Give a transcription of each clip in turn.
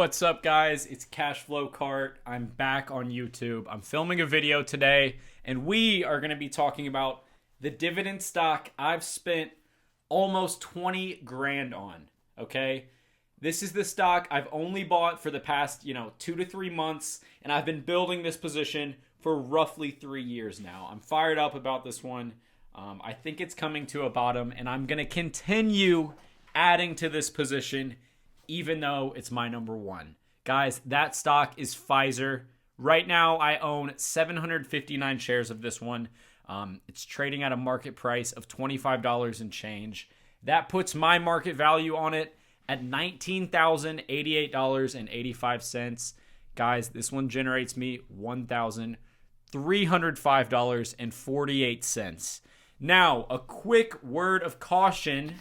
What's up, guys? It's Cashflow Cart. I'm back on YouTube. I'm filming a video today, and we are going to be talking about the Dividend stock I've spent almost 20 grand on, okay? This is the stock I've only bought for the past, 2 to 3 months, and I've been building this position for roughly 3 years now. I'm fired up about this one. I think it's coming to a bottom, and I'm going to continue adding to this position even though it's my number one. Guys, that stock is Pfizer. Right now, I own 759 shares of this one. It's trading at a market price of $25 and change. That puts my market value on it at $19,088.85. Guys, this one generates me $1,305.48. Now, a quick word of caution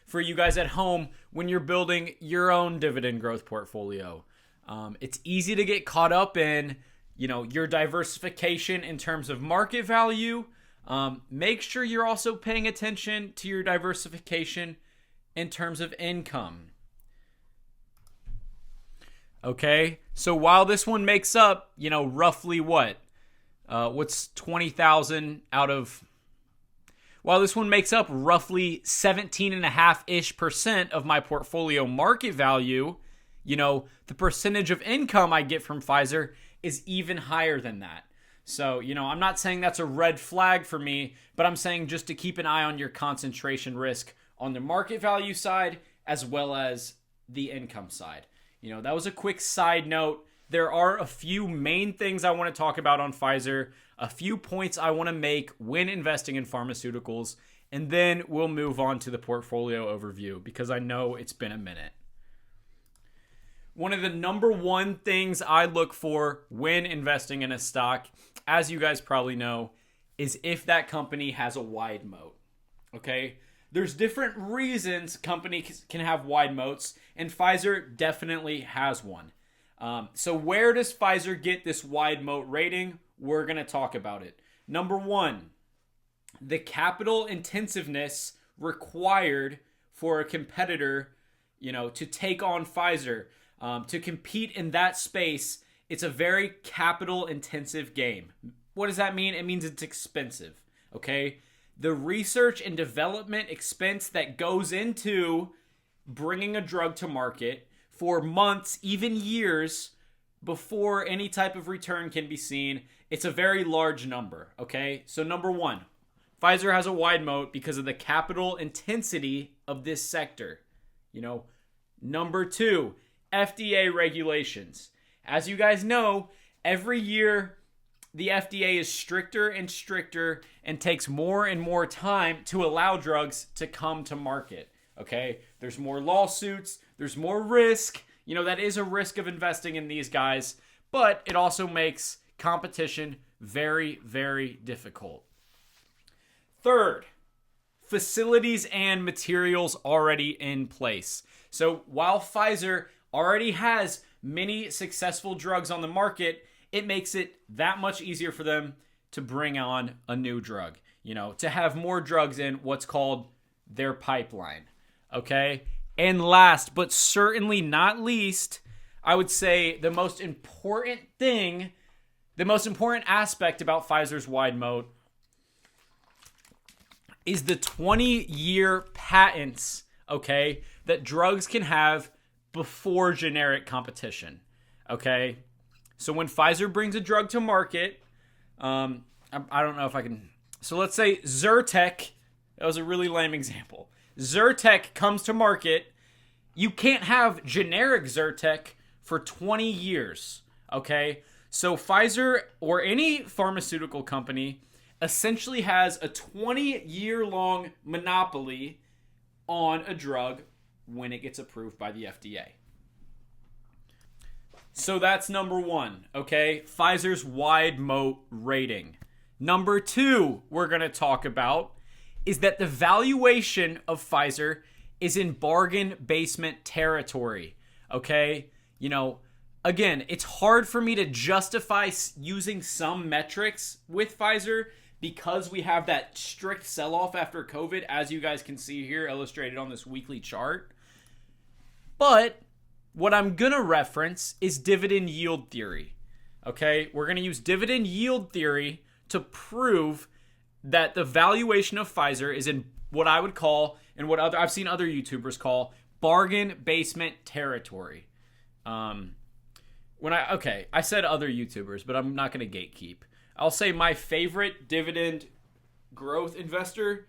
for you guys at home when you're building your own dividend growth portfolio. It's easy to get caught up in, your diversification in terms of market value. Make sure you're also paying attention to your diversification in terms of income. Okay, so while this one makes up, roughly what's 20,000 out of... While this one makes up roughly 17.5% of my portfolio market value, the percentage of income I get from Pfizer is even higher than that. So, I'm not saying that's a red flag for me, but I'm saying just to keep an eye on your concentration risk on the market value side as well as the income side. That was a quick side note. There are a few main things I want to talk about on Pfizer, a few points I want to make when investing in pharmaceuticals, and then we'll move on to the portfolio overview because I know it's been a minute. One of the number one things I look for when investing in a stock, as you guys probably know, is if that company has a wide moat. Okay? There's different reasons companies can have wide moats, and Pfizer definitely has one. So where does Pfizer get this wide moat rating? We're going to talk about it. Number one, the capital intensiveness required for a competitor, to take on Pfizer, to compete in that space. It's a very capital intensive game. What does that mean? It means it's expensive. Okay. The research and development expense that goes into bringing a drug to market for months, even years, before any type of return can be seen, it's a very large number, okay? So number one, Pfizer has a wide moat because of the capital intensity of this sector. Number two, FDA regulations. As you guys know, every year the FDA is stricter and stricter and takes more and more time to allow drugs to come to market, okay? There's more lawsuits, there's more risk. That is a risk of investing in these guys, but it also makes competition very, very difficult. Third, facilities and materials already in place. So while Pfizer already has many successful drugs on the market, it makes it that much easier for them to bring on a new drug, to have more drugs in what's called their pipeline, okay? And last, but certainly not least, I would say the most important aspect about Pfizer's wide moat is the 20-year patents, okay, that drugs can have before generic competition, okay? So when Pfizer brings a drug to market, I don't know if I can... So let's say Zyrtec, that was a really lame example. Zyrtec comes to market, you can't have generic Zyrtec for 20 years, okay? So Pfizer or any pharmaceutical company essentially has a 20-year-long monopoly on a drug when it gets approved by the FDA. So that's number one, okay? Pfizer's wide moat rating. Number two we're going to talk about is that the valuation of Pfizer is in bargain basement territory, okay? Again, it's hard for me to justify using some metrics with Pfizer because we have that strict sell-off after COVID, as you guys can see here illustrated on this weekly chart. But what I'm going to reference is dividend yield theory. Okay? We're going to use dividend yield theory to prove that the valuation of Pfizer is in what I would call, and what I've seen other YouTubers call, bargain basement territory. I said other YouTubers, but I'm not going to gatekeep. I'll say my favorite dividend growth investor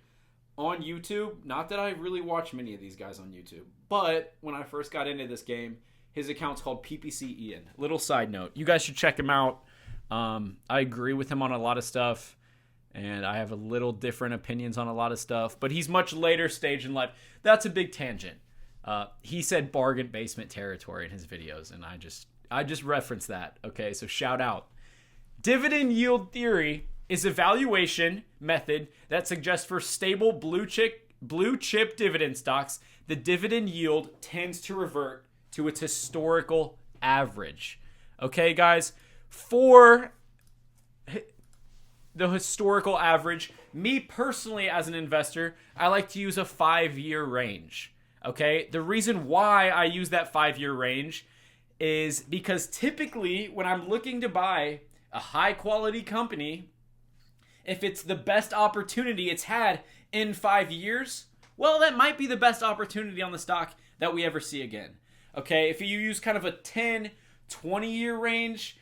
on YouTube, not that I really watch many of these guys on YouTube, but when I first got into this game, his account's called PPC Ian. Little side note, you guys should check him out. I agree with him on a lot of stuff, and I have a little different opinions on a lot of stuff, but he's much later stage in life. That's a big tangent. He said bargain basement territory in his videos, and I just referenced that. Okay, so shout out. Dividend yield theory is a valuation method that suggests for stable blue chip dividend stocks, the dividend yield tends to revert to its historical average. Okay, guys, for the historical average, me personally as an investor, I like to use a 5-year range. Okay, the reason why I use that 5-year range is because typically when I'm looking to buy a high quality company, if it's the best opportunity it's had in 5 years, well, that might be the best opportunity on the stock that we ever see again. Okay, if you use kind of a 10, 20-year range,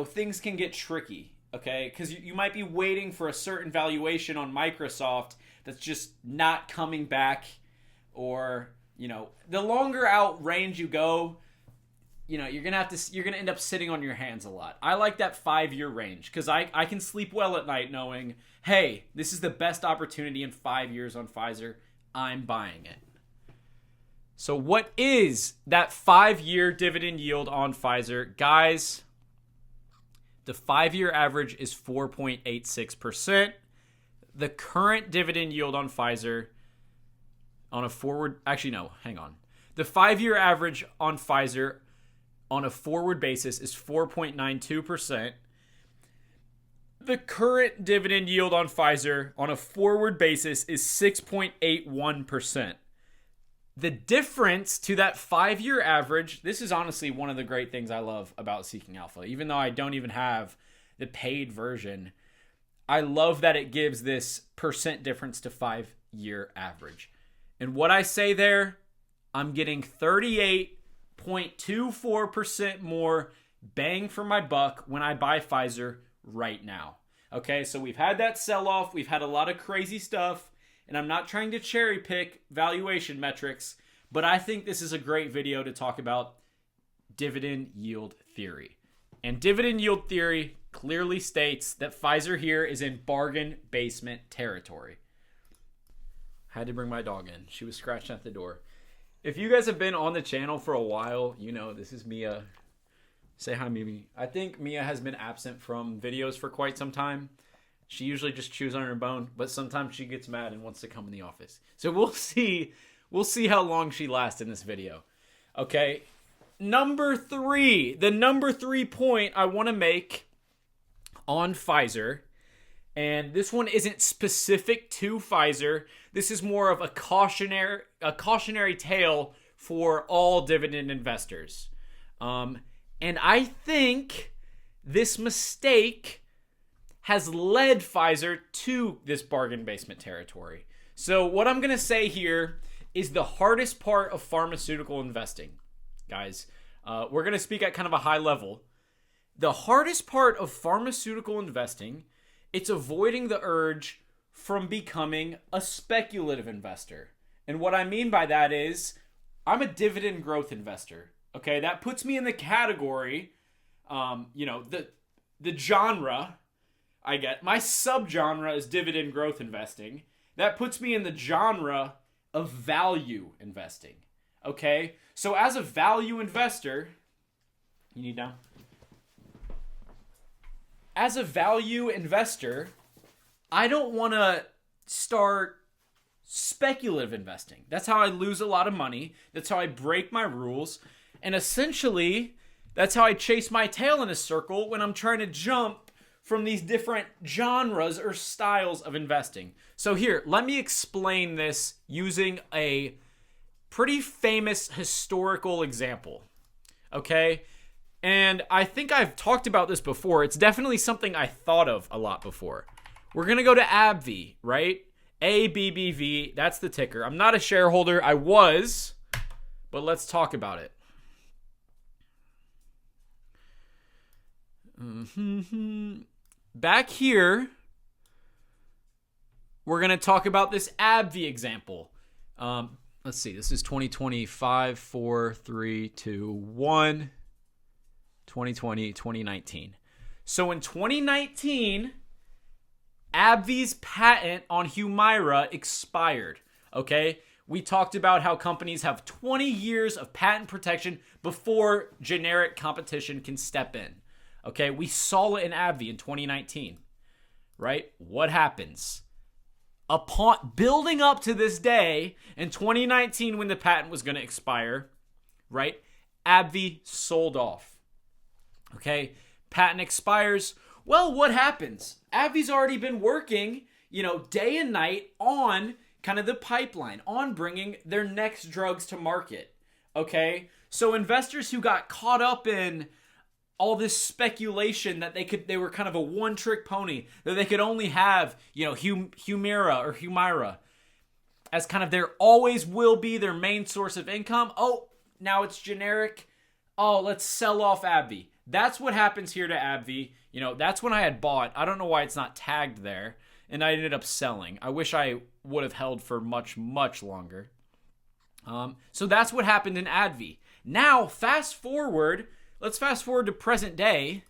things can get tricky. Okay, because you might be waiting for a certain valuation on Microsoft that's just not coming back, or the longer out range you go, you're gonna end up sitting on your hands a lot. I like that 5-year range because I can sleep well at night knowing, hey, this is the best opportunity in 5 years on Pfizer. I'm buying it. So what is that 5-year dividend yield on Pfizer? Guys, the 5-year average is 4.86%. The current dividend yield on Pfizer on a forward... Actually, no, hang on. The 5-year average on Pfizer on a forward basis is 4.92%. The current dividend yield on Pfizer on a forward basis is 6.81%. The difference to that 5-year average, this is honestly one of the great things I love about Seeking Alpha. Even though I don't even have the paid version, I love that it gives this percent difference to 5-year average. And what I say there, I'm getting 38.24% more bang for my buck when I buy Pfizer right now. Okay, so we've had that sell-off. We've had a lot of crazy stuff. And I'm not trying to cherry pick valuation metrics, but I think this is a great video to talk about dividend yield theory. And dividend yield theory clearly states that Pfizer here is in bargain basement territory. I had to bring my dog in. She was scratching at the door. If you guys have been on the channel for a while, this is Mia. Say hi, Mimi. I think Mia has been absent from videos for quite some time. She usually just chews on her bone, but sometimes she gets mad and wants to come in the office. So we'll see how long she lasts in this video. Okay, number 3. The number 3 point I want to make on Pfizer, and this one isn't specific to Pfizer. This is more of a cautionary tale for all dividend investors. And I think this mistake has led Pfizer to this bargain basement territory. So what I'm going to say here is the hardest part of pharmaceutical investing. Guys, we're going to speak at kind of a high level. The hardest part of pharmaceutical investing, it's avoiding the urge from becoming a speculative investor. And what I mean by that is I'm a dividend growth investor. Okay, that puts me in the category, the genre I get. My subgenre is dividend growth investing. That puts me in the genre of value investing. Okay? So as a value investor, you need down? As a value investor, I don't want to start speculative investing. That's how I lose a lot of money. That's how I break my rules. And essentially, that's how I chase my tail in a circle when I'm trying to jump from these different genres or styles of investing. So here, let me explain this using a pretty famous historical example. Okay? And I think I've talked about this before. It's definitely something I thought of a lot before. We're going to go to AbbVie, right? ABBV, that's the ticker. I'm not a shareholder. I was, but let's talk about it. Back here, we're going to talk about this AbbVie example. Let's see. This is 2025, 4, 3, 2, 1. 2020, 2019. So in 2019, AbbVie's patent on Humira expired. Okay? We talked about how companies have 20 years of patent protection before generic competition can step in. Okay? We saw it in AbbVie in 2019. Right? What happens? Upon building up to this day, in 2019 when the patent was going to expire, right? AbbVie sold off. Okay, patent expires. Well, what happens? AbbVie's already been working, day and night on kind of the pipeline, on bringing their next drugs to market. Okay, so investors who got caught up in all this speculation that they were kind of a one-trick pony, that they could only have, Humira as kind of their always will be their main source of income. Oh, now it's generic. Oh, let's sell off AbbVie. That's what happens here to AbbVie. That's when I had bought. I don't know why it's not tagged there. And I ended up selling. I wish I would have held for much, much longer. So that's what happened in AbbVie. Now, fast forward. Let's fast forward to present day.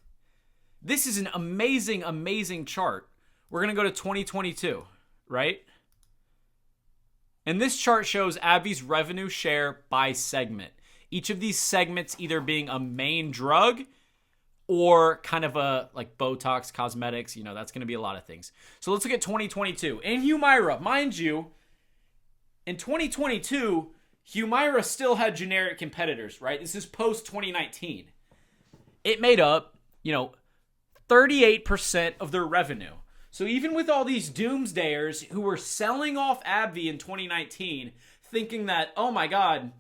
This is an amazing, amazing chart. We're going to go to 2022, right? And this chart shows AbbVie's revenue share by segment. Each of these segments either being a main drug or kind of a like Botox, cosmetics, that's going to be a lot of things. So let's look at 2022. In Humira, mind you, in 2022, Humira still had generic competitors, right? This is post 2019. It made up, 38% of their revenue. So even with all these doomsdayers who were selling off AbbVie in 2019, thinking that, oh my God,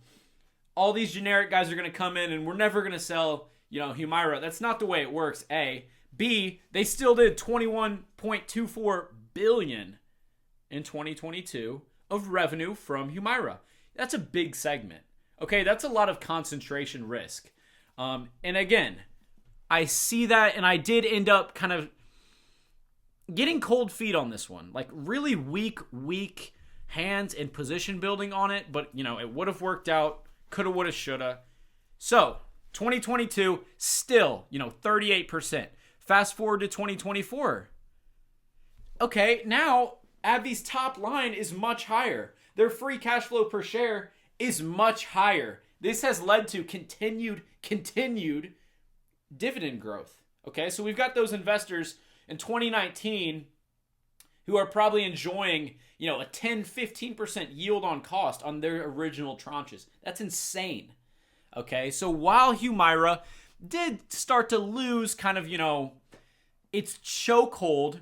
all these generic guys are going to come in and we're never going to sell Humira. That's not the way it works, A. B, they still did $21.24 billion in 2022 of revenue from Humira. That's a big segment. Okay, that's a lot of concentration risk. And again, I see that, and I did end up kind of getting cold feet on this one. Like really weak hands and position building on it, but it would have worked out. Coulda, woulda, shoulda. So 2022, still, 38%. Fast forward to 2024. Okay, now AbbVie's top line is much higher. Their free cash flow per share is much higher. This has led to continued dividend growth. Okay, so we've got those investors in 2019 who are probably enjoying, a 10-15% yield on cost on their original tranches. That's insane. Okay, so while Humira did start to lose kind of, its chokehold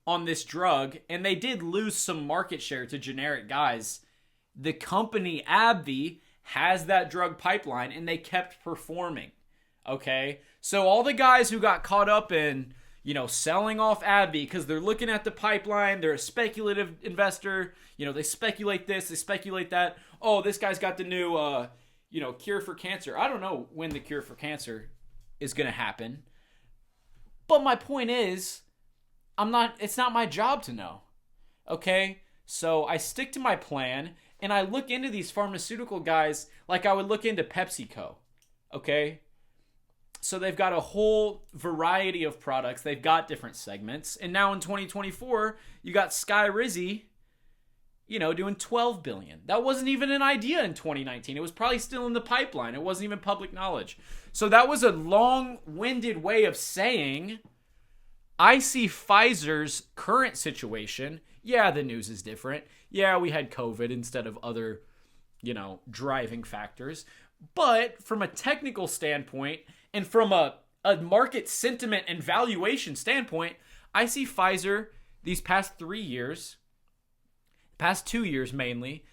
on this drug, and they did lose some market share to generic guys, the company AbbVie has that drug pipeline, and they kept performing. Okay, so all the guys who got caught up in, selling off AbbVie because they're looking at the pipeline, they're a speculative investor, they speculate this, they speculate that. Oh, this guy's got the new, cure for cancer. I don't know when the cure for cancer is going to happen. But my point is, it's not my job to know. Okay? So I stick to my plan and I look into these pharmaceutical guys like I would look into PepsiCo. Okay? So they've got a whole variety of products. They've got different segments. And now in 2024, you got Skyrizi, doing $12 billion. That wasn't even an idea in 2019. It was probably still in the pipeline. It wasn't even public knowledge. So that was a long-winded way of saying, I see Pfizer's current situation. Yeah, the news is different. Yeah, we had COVID instead of other, driving factors. But from a technical standpoint and from a market sentiment and valuation standpoint, I see Pfizer these past 3 years, past 2 years mainly,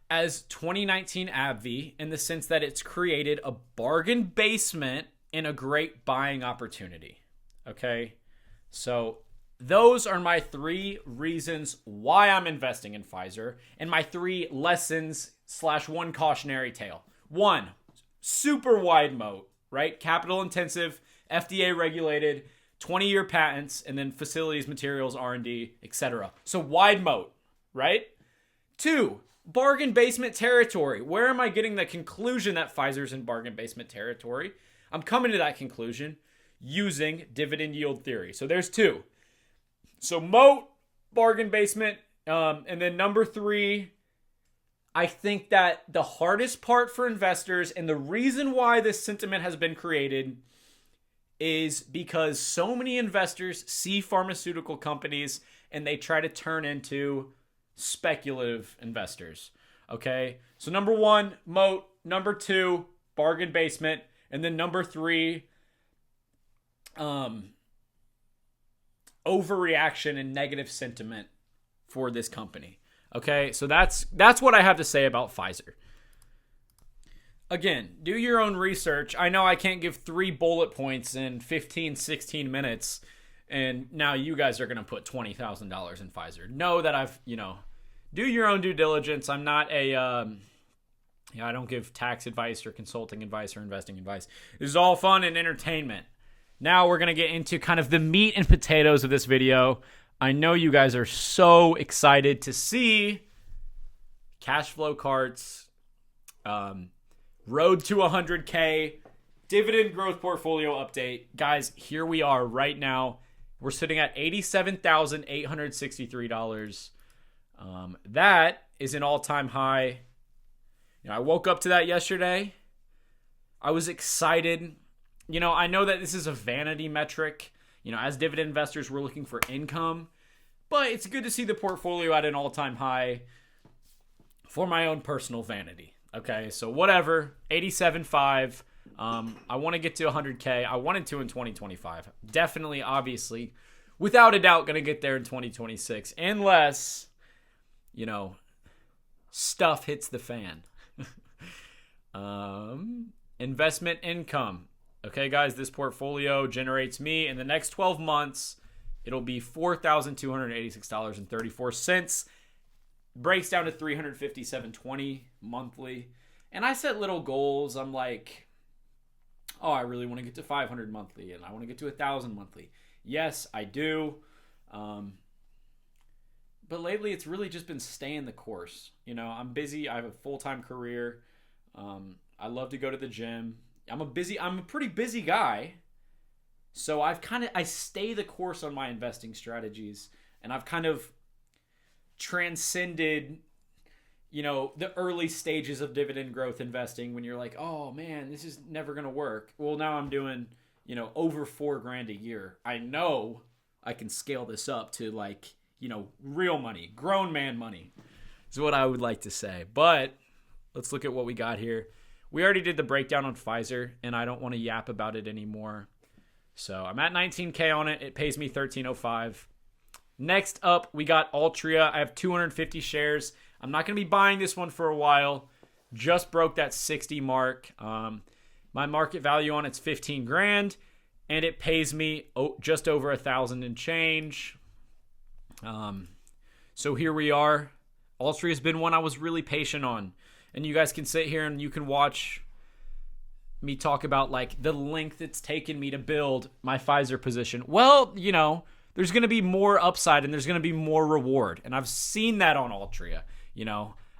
as 2019 AbbVie in the sense that it's created a bargain basement in a great buying opportunity. Okay? So those are my 3 reasons why I'm investing in Pfizer and my 3 lessons / 1 cautionary tale. 1, super wide moat, right? Capital intensive, FDA regulated, 20-year patents, and then facilities, materials, R&D, etc. So wide moat, right? 2, bargain basement territory. Where am I getting the conclusion that Pfizer's in bargain basement territory? I'm coming to that conclusion using dividend yield theory. So there's 2. So moat, bargain basement, and then number 3, I think that the hardest part for investors and the reason why this sentiment has been created is because so many investors see pharmaceutical companies and they try to turn into speculative investors. Okay? So number 1, moat. Number 2, bargain basement. And then number 3, overreaction and negative sentiment for this company. Okay? So that's what I have to say about Pfizer. Again, do your own research. I know I can't give 3 bullet points in 15, 16 minutes, and now you guys are going to put $20,000 in Pfizer. Know that I've, do your own due diligence. I'm not I don't give tax advice or consulting advice or investing advice. This is all fun and entertainment. Now we're going to get into kind of the meat and potatoes of this video. I know you guys are so excited to see cash flow carts, road to 100K, dividend growth portfolio update. Guys, here we are right now. We're sitting at $87,863. That is an all-time high. I woke up to that yesterday. I was excited. I know that this is a vanity metric. As dividend investors, we're looking for income. But it's good to see the portfolio at an all-time high for my own personal vanity. Okay, so whatever, 87.5. I want to get to 100K. I wanted to in 2025. Definitely, obviously, without a doubt, going to get there in 2026. Unless, stuff hits the fan. Investment income. Okay, guys, this portfolio generates me in the next 12 months. It'll be $4,286.34. Breaks down to $357.20 monthly. And I set little goals. I'm like, I really want to get to 500 monthly, and I want to get to 1,000 monthly. Yes, I do. But lately, it's really just been staying the course. I'm busy. I have a full-time career. I love to go to the gym. I'm a pretty busy guy. So I stay the course on my investing strategies, and I've kind of transcended, the early stages of dividend growth investing when you're like, oh man, this is never going to work. Well, now I'm doing, over $4,000 a year. I know I can scale this up to real money, grown man money is what I would like to say. But let's look at what we got here. We already did the breakdown on Pfizer, and I don't want to yap about it anymore. So I'm at 19K on it. It pays me $13.05. Next up, we got Altria. I have 250 shares. I'm not going to be buying this one for a while. Just broke that 60 mark. My market value on it's $15,000, and it pays me just over 1,000 and change. So here we are. Altria has been one I was really patient on, and you guys can sit here and you can watch me talk about the length it's taken me to build my Pfizer position. Well, there's going to be more upside and there's going to be more reward. And I've seen that on Altria.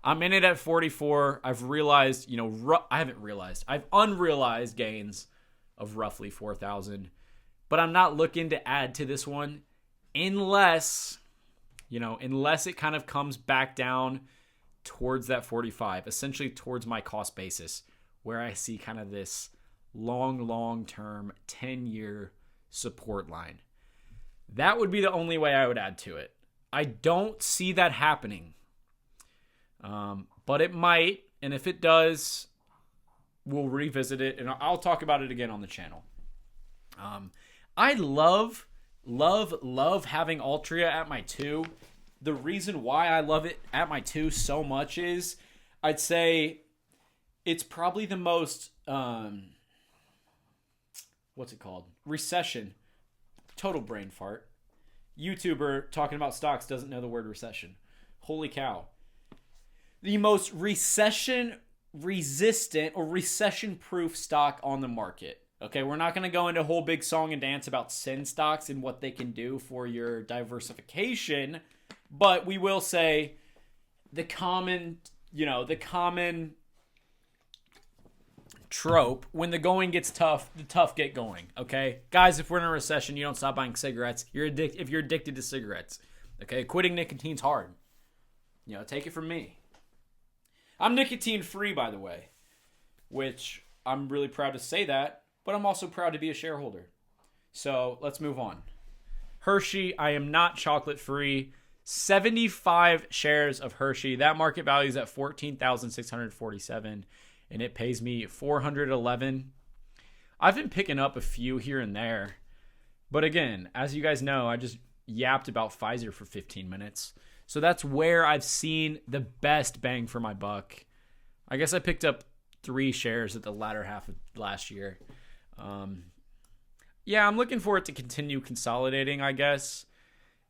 I'm in it at 44. I've realized, I've unrealized gains of roughly 4,000. But I'm not looking to add to this one unless it kind of comes back down towards that 45, essentially towards my cost basis, where I see kind of this long-term 10-year support line. That would be the only way I would add to it. I don't see that happening. But it might, and if it does, we'll revisit it, and I'll talk about it again on the channel. I love having Altria at my 2. The reason why I love it at my 2 so much is I'd say it's probably the most, what's it called? Recession. Total brain fart. YouTuber talking about stocks doesn't know the word recession. Holy cow. The most recession resistant or recession proof stock on the market. Okay, we're not going to go into a whole big song and dance about sin stocks and what they can do for your diversification, but we will say the common trope, when the going gets tough, the tough get going. Okay, guys, if we're in a recession, you don't stop buying cigarettes. If you're addicted to cigarettes, okay, quitting nicotine's hard. Take it from me. I'm nicotine free, by the way, which I'm really proud to say that, but I'm also proud to be a shareholder. So let's move on. Hershey, I am not chocolate free. 75 shares of Hershey. That market value is at $14,647, and it pays me $411. I've been picking up a few here and there, but again, as you guys know, I just yapped about Pfizer for 15 minutes. So that's where I've seen the best bang for my buck. I guess I picked up 3 shares at the latter half of last year. I'm looking for it to continue consolidating, I guess.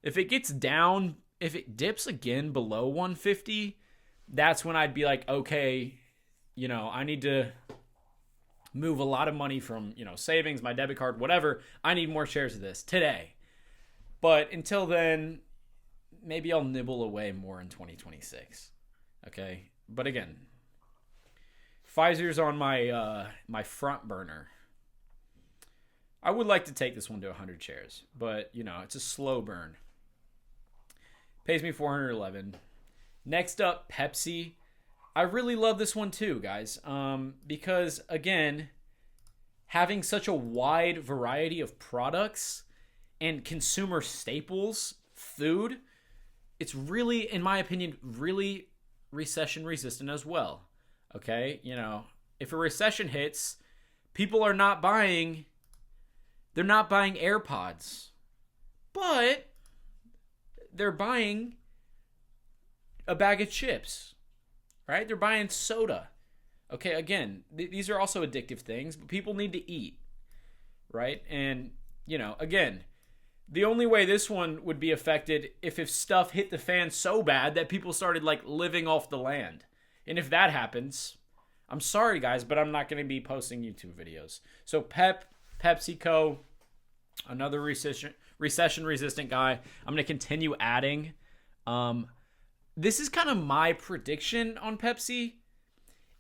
If it gets down, if it dips again below 150, that's when I'd be like, okay, I need to move a lot of money from, savings, my debit card, whatever. I need more shares of this today. But until then, maybe I'll nibble away more in 2026. Okay? But again, Pfizer's on my front burner. I would like to take this one to 100 shares, but it's a slow burn. Pays me $411. Next up, Pepsi. I really love this one too, guys. Because again, having such a wide variety of products and consumer staples, food, it's really, in my opinion, really recession resistant as well. Okay? If a recession hits, people are not buying, they're not buying AirPods, but they're buying a bag of chips, right? They're buying soda. Okay, again, these are also addictive things, but people need to eat, right? And, again, the only way this one would be affected if stuff hit the fan so bad that people started living off the land. And if that happens, I'm sorry guys, but I'm not going to be posting YouTube videos. So PepsiCo, another recession resistant guy. I'm going to continue adding. This is kind of my prediction on Pepsi.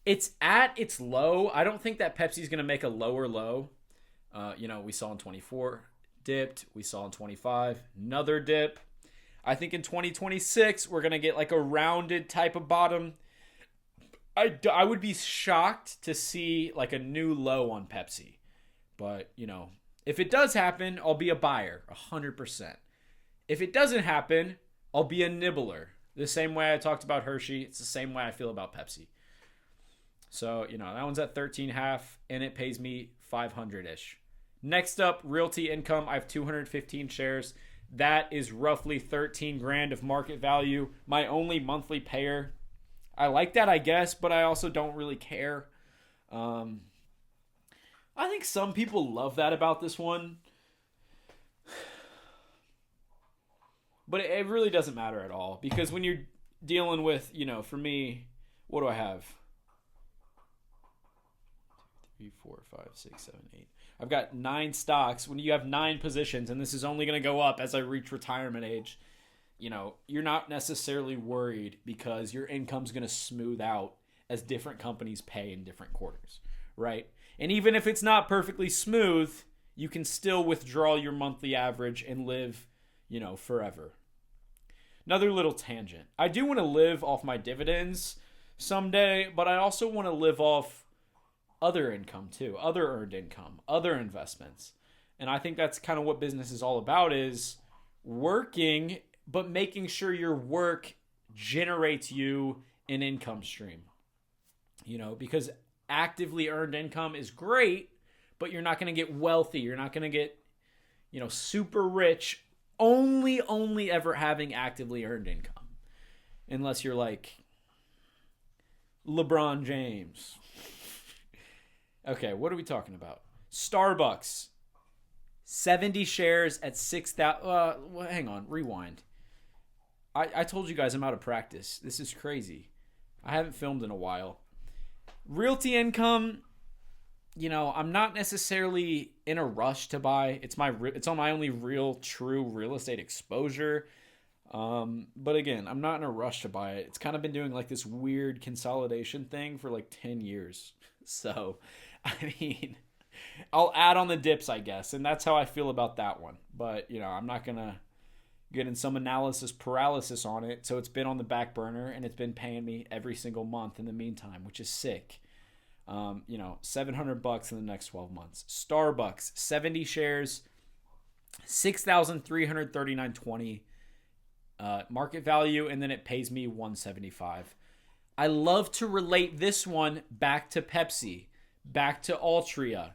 It's at its low. I don't think that Pepsi's going to make a lower low. We saw in 24 dipped. We saw in 25 another dip. I think in 2026 we're going to get a rounded type of bottom. I would be shocked to see a new low on Pepsi. But, if it does happen, I'll be a buyer 100%. If it doesn't happen, I'll be a nibbler. The same way I talked about Hershey, it's the same way I feel about Pepsi. So, that one's at 13.5 and it pays me 500-ish. Next up, Realty Income. I have 215 shares. That is roughly 13 grand of market value. My only monthly payer. I like that, I guess, but I also don't really care. I think some people love that about this one. But it really doesn't matter at all. Because when you're dealing with, for me, what do I have? 3, 4, 5, 6, 7, 8. I've got 9 stocks. When you have 9 positions, and this is only going to go up as I reach retirement age, you're not necessarily worried because your income's going to smooth out as different companies pay in different quarters, right? And even if it's not perfectly smooth, you can still withdraw your monthly average and live, forever. Another little tangent. I do want to live off my dividends someday, but I also want to live off other income too, other earned income, other investments. And I think that's kind of what business is all about, is working, but making sure your work generates you an income stream. Because actively earned income is great, but you're not going to get wealthy. You're not going to get, super rich only ever having actively earned income. Unless you're LeBron James. Okay, what are we talking about? Starbucks. 70 shares at 6,000. Hang on, rewind. I told you guys I'm out of practice. This is crazy. I haven't filmed in a while. Realty income, I'm not necessarily in a rush to buy. It's on my only real true real estate exposure. But again, I'm not in a rush to buy it. It's kind of been doing like this weird consolidation thing for like 10 years. So, I mean, I'll add on the dips, I guess. And that's how I feel about that one. But, I'm not going to get in some analysis paralysis on it. So it's been on the back burner and it's been paying me every single month in the meantime, which is sick. $700 in the next 12 months. Starbucks, 70 shares, 6,339.20 market value, and then it pays me $175. I love to relate this one back to Pepsi, back to Altria.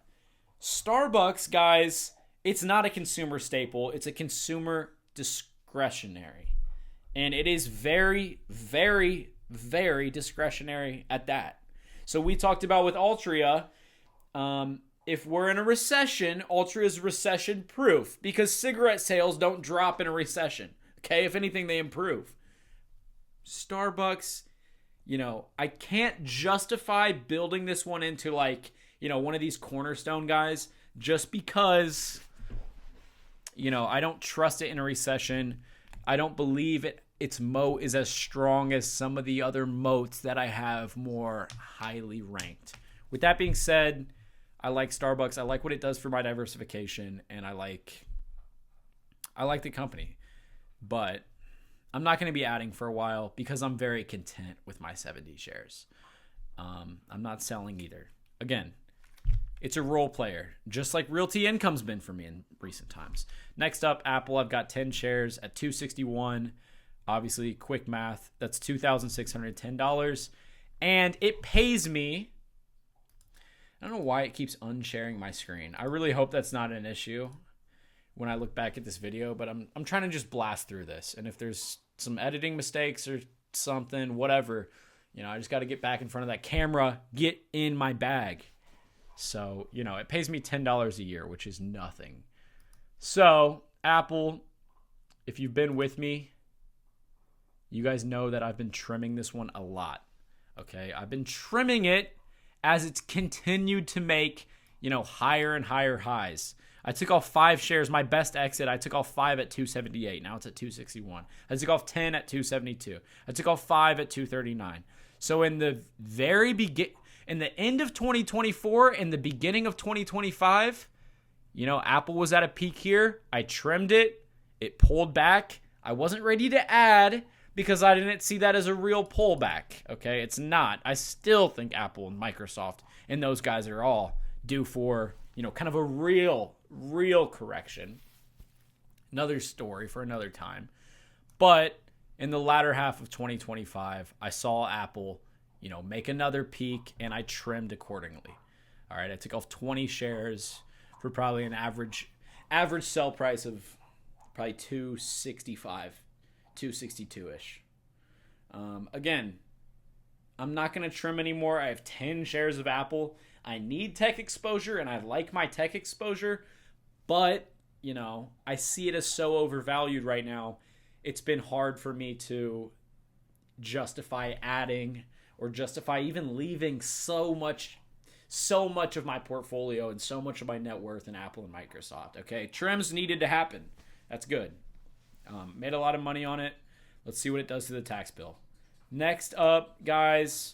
Starbucks, guys, it's not a consumer staple. It's a consumer discretionary. And it is very, very, very discretionary at that. So we talked about with Altria, if we're in a recession, Altria is recession proof because cigarette sales don't drop in a recession. Okay, if anything, they improve. Starbucks, I can't justify building this one into one of these cornerstone guys just because, I don't trust it in a recession. I don't believe its moat is as strong as some of the other moats that I have more highly ranked. With that being said, I like Starbucks. I like what it does for my diversification, and I like the company. But I'm not going to be adding for a while because I'm very content with my 70 shares. I'm not selling either. Again, it's a role player, just like Realty Income's been for me in recent times. Next up, Apple. I've got 10 shares at $261. Obviously, quick math, that's $2,610. And it pays me. I don't know why it keeps unsharing my screen. I really hope that's not an issue when I look back at this video, but I'm trying to just blast through this. And if there's some editing mistakes or something, whatever, I just got to get back in front of that camera, get in my bag. So, it pays me $10 a year, which is nothing. So, Apple, if you've been with me, you guys know that I've been trimming this one a lot. Okay, I've been trimming it as it's continued to make, higher and higher highs. I took off 5 shares. My best exit, I took off 5 at 278. Now it's at 261. I took off 10 at 272. I took off 5 at 239. So in the in the end of 2024 and the beginning of 2025, Apple was at a peak here. I trimmed it. It pulled back. I wasn't ready to add because I didn't see that as a real pullback. Okay, it's not. I still think Apple and Microsoft and those guys are all due for, kind of a real correction. Another story for another time. But in the latter half of 2025, I saw Apple, make another peak, and I trimmed accordingly. All right, I took off 20 shares for probably an average sell price of probably 265, 262-ish. Again, I'm not going to trim anymore. I have 10 shares of Apple. I need tech exposure, and I like my tech exposure, but, I see it as so overvalued right now. It's been hard for me to justify adding or justify even leaving so much of my portfolio and so much of my net worth in Apple and Microsoft. Okay, trims needed to happen. That's good. Made a lot of money on it. Let's see what it does to the tax bill. Next up, guys,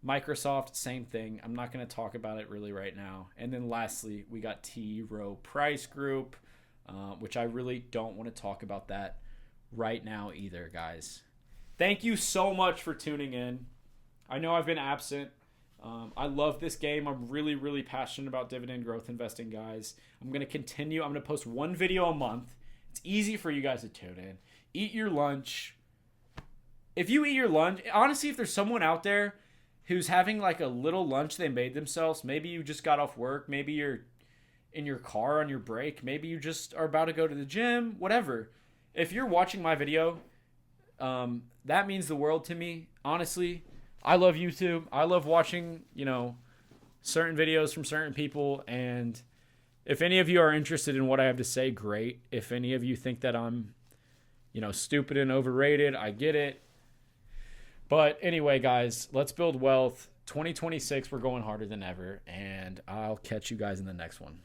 Microsoft, same thing. I'm not going to talk about it really right now. And then lastly, we got T. Rowe Price Group, which I really don't want to talk about that right now either, guys. Thank you so much for tuning in. I know I've been absent. I love this game. I'm really, really passionate about dividend growth investing, guys. I'm going to continue. I'm going to post one video a month. It's easy for you guys to tune in. Eat your lunch. If you eat your lunch, honestly, if there's someone out there who's having like a little lunch they made themselves, maybe you just got off work, maybe you're in your car on your break, maybe you just are about to go to the gym, whatever. If you're watching my video, that means the world to me. Honestly, I love YouTube. I love watching, certain videos from certain people. And if any of you are interested in what I have to say, great. If any of you think that I'm, stupid and overrated, I get it. But anyway, guys, let's build wealth. 2026, we're going harder than ever. And I'll catch you guys in the next one.